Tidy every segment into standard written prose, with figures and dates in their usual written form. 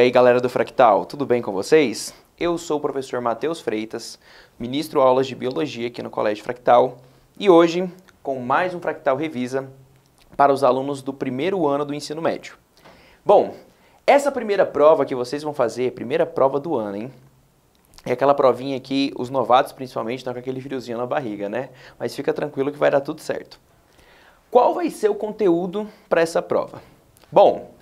aí, galera do Fractal, tudo bem com vocês? Eu sou o professor Matheus Freitas, ministro aulas de Biologia aqui no Colégio Fractal, e hoje, com mais um Fractal Revisa para os alunos do primeiro ano do ensino médio. Bom, essa primeira prova que vocês vão fazer, primeira prova do ano, hein? É aquela provinha que os novatos, principalmente, estão com aquele friozinho na barriga, né? Mas fica tranquilo que vai dar tudo certo. Qual vai ser o conteúdo para essa prova? Bom,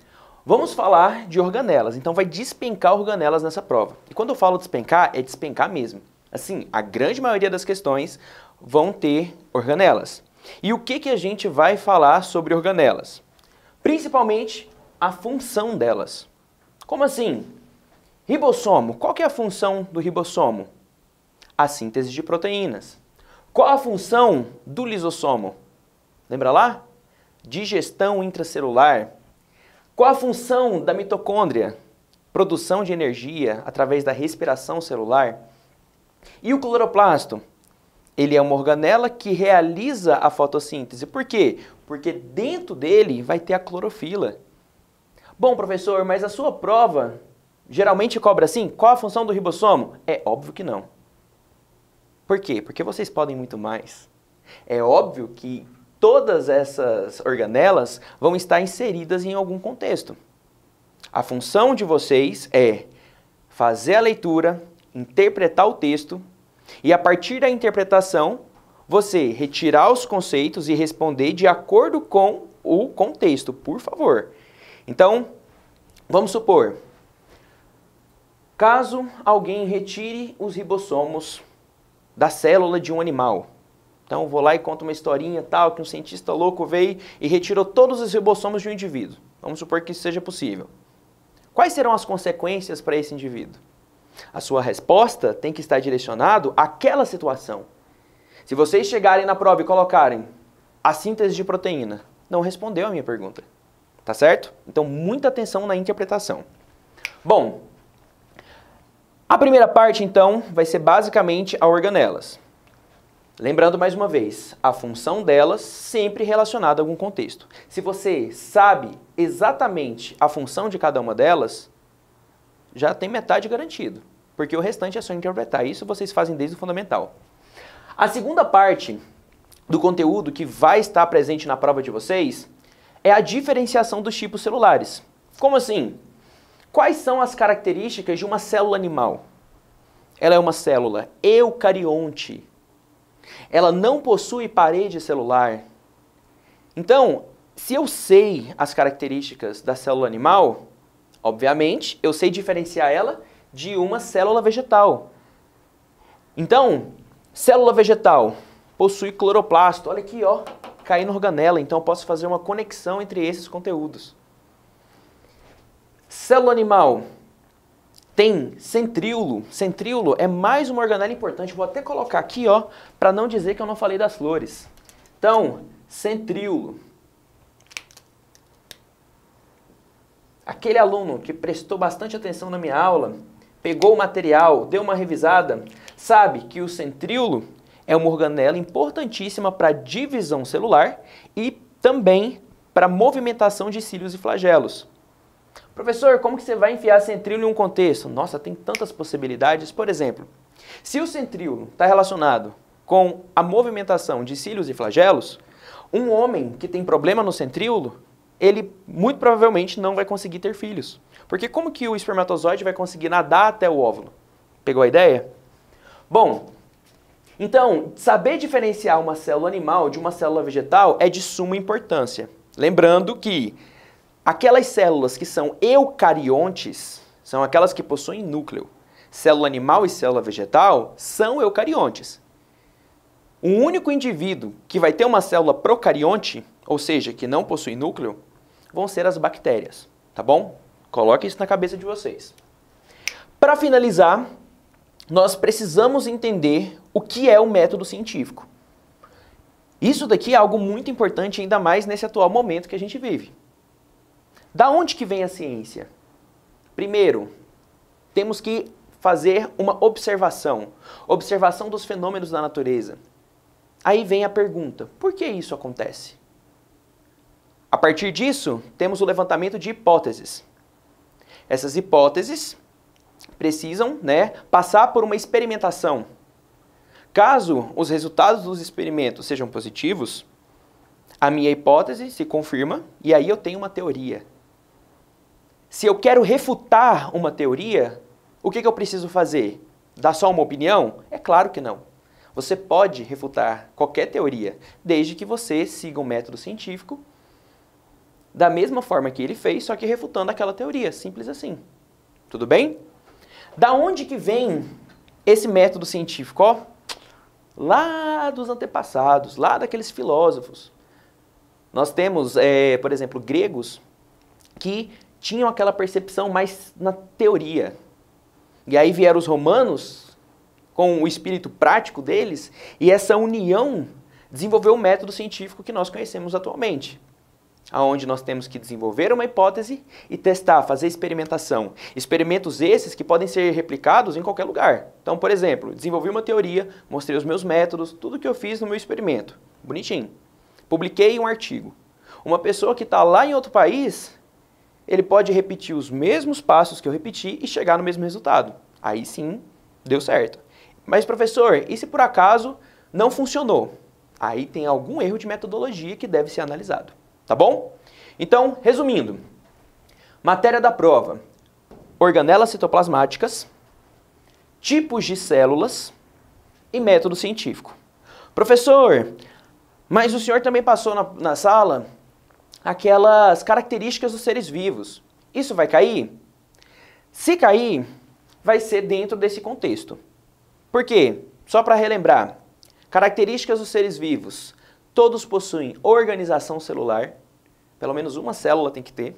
vamos falar de organelas, então vai despencar organelas nessa prova. E quando eu falo despencar, é despencar mesmo. Assim, a grande maioria das questões vão ter organelas. E o que a gente vai falar sobre organelas? Principalmente a função delas. Como assim? Ribossomo, qual que é a função do ribossomo? A síntese de proteínas. Qual a função do lisossomo? Lembra lá? Digestão intracelular. Qual a função da mitocôndria? Produção de energia através da respiração celular. E o cloroplasto? Ele é uma organela que realiza a fotossíntese. Por quê? Porque dentro dele vai ter a clorofila. Bom, professor, mas a sua prova geralmente cobra assim? Qual a função do ribossomo? É óbvio que não. Por quê? Porque vocês podem muito mais. É óbvio que todas essas organelas vão estar inseridas em algum contexto. A função de vocês é fazer a leitura, interpretar o texto e, a partir da interpretação, você retirar os conceitos e responder de acordo com o contexto, por favor. Então, vamos supor, caso alguém retire os ribossomos da célula de um animal. Então, eu vou lá e conto uma historinha tal, que um cientista louco veio e retirou todos os ribossomos de um indivíduo. Vamos supor que isso seja possível. Quais serão as consequências para esse indivíduo? A sua resposta tem que estar direcionado àquela situação. Se vocês chegarem na prova e colocarem a síntese de proteína, não respondeu a minha pergunta. Tá certo? Então, muita atenção na interpretação. Bom, a primeira parte, então, vai ser basicamente a organelas. Lembrando mais uma vez, a função delas sempre relacionada a algum contexto. Se você sabe exatamente a função de cada uma delas, já tem metade garantido, porque o restante é só interpretar. Isso vocês fazem desde o fundamental. A segunda parte do conteúdo que vai estar presente na prova de vocês é a diferenciação dos tipos celulares. Como assim? Quais são as características de uma célula animal? Ela é uma célula eucarionte. Ela não possui parede celular. Então, se eu sei as características da célula animal, obviamente, eu sei diferenciar ela de uma célula vegetal. Então, célula vegetal possui cloroplasto. Olha aqui, ó, caindo organela. Então, eu posso fazer uma conexão entre esses conteúdos. Célula animal tem centríolo. Centríolo é mais uma organela importante. Vou até colocar aqui, ó, para não dizer que eu não falei das flores. Então, centríolo. Aquele aluno que prestou bastante atenção na minha aula, pegou o material, deu uma revisada, sabe que o centríolo é uma organela importantíssima para a divisão celular e também para a movimentação de cílios e flagelos. Professor, como que você vai enfiar centríolo em um contexto? Nossa, tem tantas possibilidades. Por exemplo, se o centríolo está relacionado com a movimentação de cílios e flagelos, um homem que tem problema no centríolo, ele muito provavelmente não vai conseguir ter filhos. Porque como que o espermatozoide vai conseguir nadar até o óvulo? Pegou a ideia? Bom, então, saber diferenciar uma célula animal de uma célula vegetal é de suma importância. Lembrando que aquelas células que são eucariontes são aquelas que possuem núcleo. Célula animal e célula vegetal são eucariontes. O único indivíduo que vai ter uma célula procarionte, ou seja, que não possui núcleo, vão ser as bactérias, tá bom? Coloque isso na cabeça de vocês. Para finalizar, nós precisamos entender o que é o método científico. Isso daqui é algo muito importante, ainda mais nesse atual momento que a gente vive. Da onde que vem a ciência? Primeiro, temos que fazer uma observação. Observação dos fenômenos da natureza. Aí vem a pergunta, por que isso acontece? A partir disso, temos o levantamento de hipóteses. Essas hipóteses precisam, né, passar por uma experimentação. Caso os resultados dos experimentos sejam positivos, a minha hipótese se confirma e aí eu tenho uma teoria. Se eu quero refutar uma teoria, o que eu preciso fazer? Dar só uma opinião? É claro que não. Você pode refutar qualquer teoria, desde que você siga um método científico da mesma forma que ele fez, só que refutando aquela teoria, simples assim. Tudo bem? Da onde que vem esse método científico? Ó, lá dos antepassados, lá daqueles filósofos. Nós temos, por exemplo, gregos que tinham aquela percepção mais na teoria. E aí vieram os romanos com o espírito prático deles, e essa união desenvolveu o método científico que nós conhecemos atualmente, onde nós temos que desenvolver uma hipótese e testar, fazer experimentação. Experimentos esses que podem ser replicados em qualquer lugar. Então, por exemplo, desenvolvi uma teoria, mostrei os meus métodos, tudo que eu fiz no meu experimento. Bonitinho. Publiquei um artigo. Uma pessoa que está lá em outro país, ele pode repetir os mesmos passos que eu repeti e chegar no mesmo resultado. Aí sim, deu certo. Mas, professor, e se por acaso não funcionou? Aí tem algum erro de metodologia que deve ser analisado. Tá bom? Então, resumindo, matéria da prova: organelas citoplasmáticas, tipos de células e método científico. Professor, mas o senhor também passou na sala aquelas características dos seres vivos. Isso vai cair? Se cair, vai ser dentro desse contexto. Por quê? Só para relembrar, características dos seres vivos. Todos possuem organização celular, pelo menos uma célula tem que ter.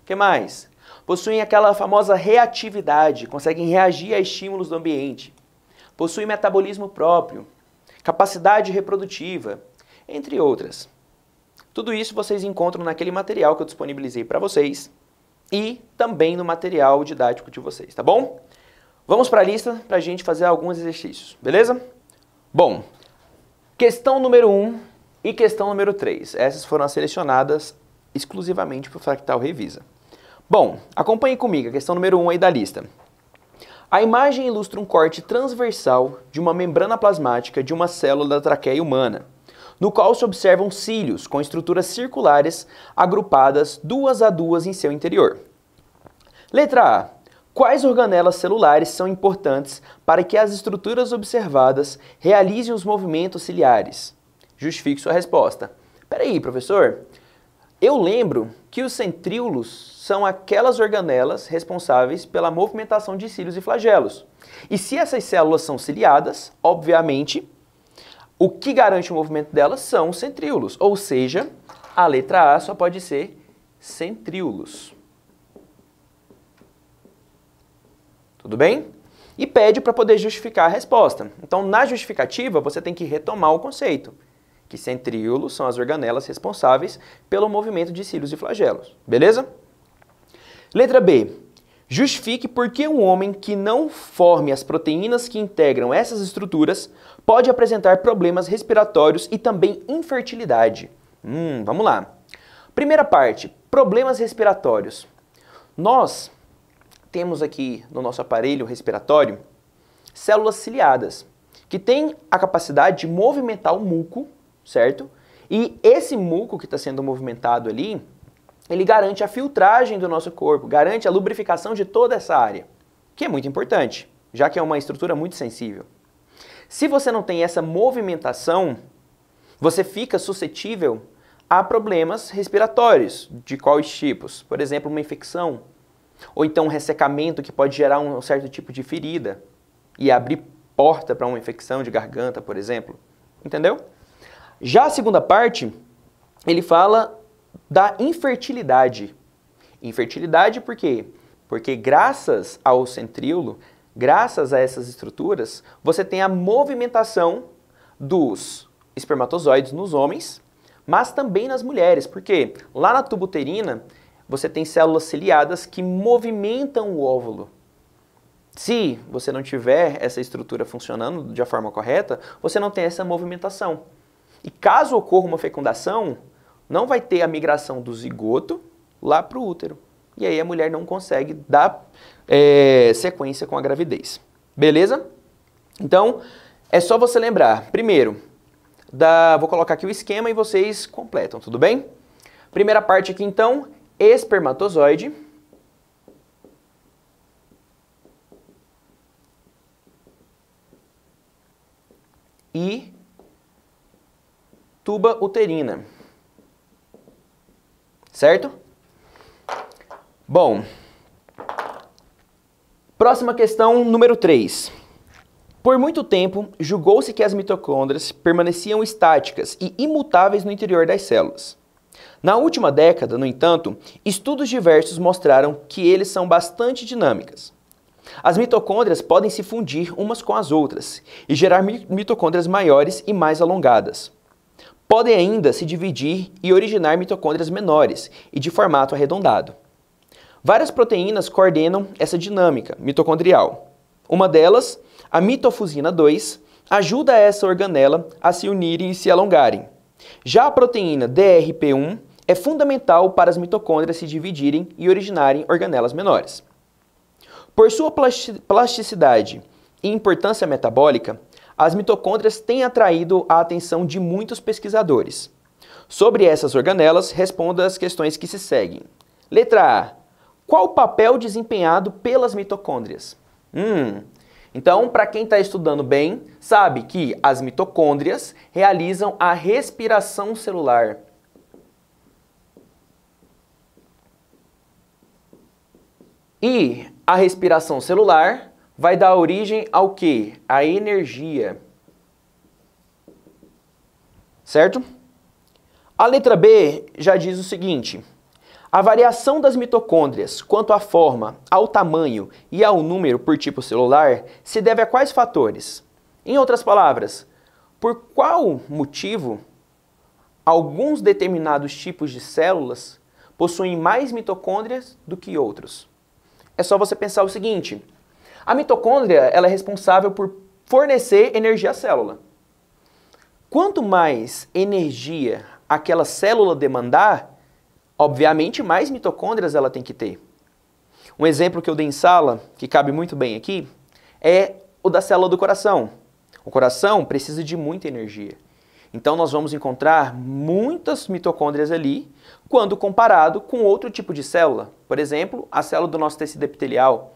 O que mais? Possuem aquela famosa reatividade, conseguem reagir a estímulos do ambiente. Possuem metabolismo próprio, capacidade reprodutiva, entre outras. Tudo isso vocês encontram naquele material que eu disponibilizei para vocês e também no material didático de vocês, tá bom? Vamos para a lista para a gente fazer alguns exercícios, beleza? Bom, questão número 1 e questão número 3. Essas foram as selecionadas exclusivamente para o Fractal Revisa. Bom, acompanhe comigo a questão número 1 aí da lista. A imagem ilustra um corte transversal de uma membrana plasmática de uma célula da traqueia humana, no qual se observam cílios com estruturas circulares agrupadas duas a duas em seu interior. Letra A. Quais organelas celulares são importantes para que as estruturas observadas realizem os movimentos ciliares? Justifique sua resposta. Peraí, professor, eu lembro que os centríolos são aquelas organelas responsáveis pela movimentação de cílios e flagelos. E se essas células são ciliadas, obviamente, o que garante o movimento delas são os centríolos, ou seja, a letra A só pode ser centríolos. Tudo bem? E pede para poder justificar a resposta. Então, na justificativa, você tem que retomar o conceito, que centríolos são as organelas responsáveis pelo movimento de cílios e flagelos. Beleza? Letra B. Justifique por que um homem que não forme as proteínas que integram essas estruturas pode apresentar problemas respiratórios e também infertilidade. Vamos lá. Primeira parte, problemas respiratórios. Nós temos aqui no nosso aparelho respiratório células ciliadas, que têm a capacidade de movimentar o muco, certo? E esse muco que está sendo movimentado ali, ele garante a filtragem do nosso corpo, garante a lubrificação de toda essa área, que é muito importante, já que é uma estrutura muito sensível. Se você não tem essa movimentação, você fica suscetível a problemas respiratórios, de quais tipos? Por exemplo, uma infecção, ou então um ressecamento que pode gerar um certo tipo de ferida e abrir porta para uma infecção de garganta, por exemplo. Entendeu? Já a segunda parte, ele fala da infertilidade. Infertilidade por quê? Porque graças ao centríolo, graças a essas estruturas, você tem a movimentação dos espermatozoides nos homens, mas também nas mulheres. Porque lá na tuba uterina, você tem células ciliadas que movimentam o óvulo. Se você não tiver essa estrutura funcionando de forma correta, você não tem essa movimentação. E caso ocorra uma fecundação, não vai ter a migração do zigoto lá para o útero. e aí a mulher não consegue dar sequência com a gravidez. Beleza? Então, é só você lembrar, primeiro, vou colocar aqui o esquema e vocês completam, tudo bem? Primeira parte aqui então, espermatozoide. E tuba uterina. Certo? Bom, próxima questão, número 3. Por muito tempo, julgou-se que as mitocôndrias permaneciam estáticas e imutáveis no interior das células. Na última década, no entanto, estudos diversos mostraram que eles são bastante dinâmicas. As mitocôndrias podem se fundir umas com as outras e gerar mitocôndrias maiores e mais alongadas. Podem ainda se dividir e originar mitocôndrias menores e de formato arredondado. Várias proteínas coordenam essa dinâmica mitocondrial. Uma delas, a mitofusina 2, ajuda essa organela a se unirem e se alongarem. Já a proteína DRP1 é fundamental para as mitocôndrias se dividirem e originarem organelas menores. Por sua plasticidade e importância metabólica, as mitocôndrias têm atraído a atenção de muitos pesquisadores. Sobre essas organelas, responda as questões que se seguem. Letra A. Qual o papel desempenhado pelas mitocôndrias? Então, para quem está estudando bem, sabe que as mitocôndrias realizam a respiração celular. E a respiração celular vai dar origem ao quê? A energia. Certo? A letra B já diz o seguinte: a variação das mitocôndrias quanto à forma, ao tamanho e ao número por tipo celular se deve a quais fatores? Em outras palavras, por qual motivo alguns determinados tipos de células possuem mais mitocôndrias do que outros? É só você pensar o seguinte: a mitocôndria ela é responsável por fornecer energia à célula. Quanto mais energia aquela célula demandar, obviamente mais mitocôndrias ela tem que ter. Um exemplo que eu dei em sala, que cabe muito bem aqui, é o da célula do coração. O coração precisa de muita energia. Então nós vamos encontrar muitas mitocôndrias ali, quando comparado com outro tipo de célula. Por exemplo, a célula do nosso tecido epitelial.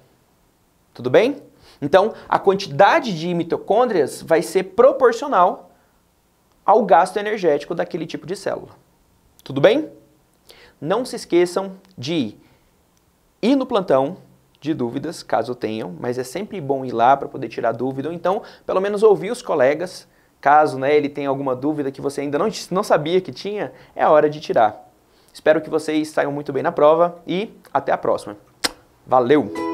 Tudo bem? Então, a quantidade de mitocôndrias vai ser proporcional ao gasto energético daquele tipo de célula. Tudo bem? Não se esqueçam de ir no plantão de dúvidas, caso tenham, mas é sempre bom ir lá para poder tirar dúvida, ou então, pelo menos ouvir os colegas, caso ele tenha alguma dúvida que você ainda não sabia que tinha, é a hora de tirar. Espero que vocês saiam muito bem na prova e até a próxima. Valeu!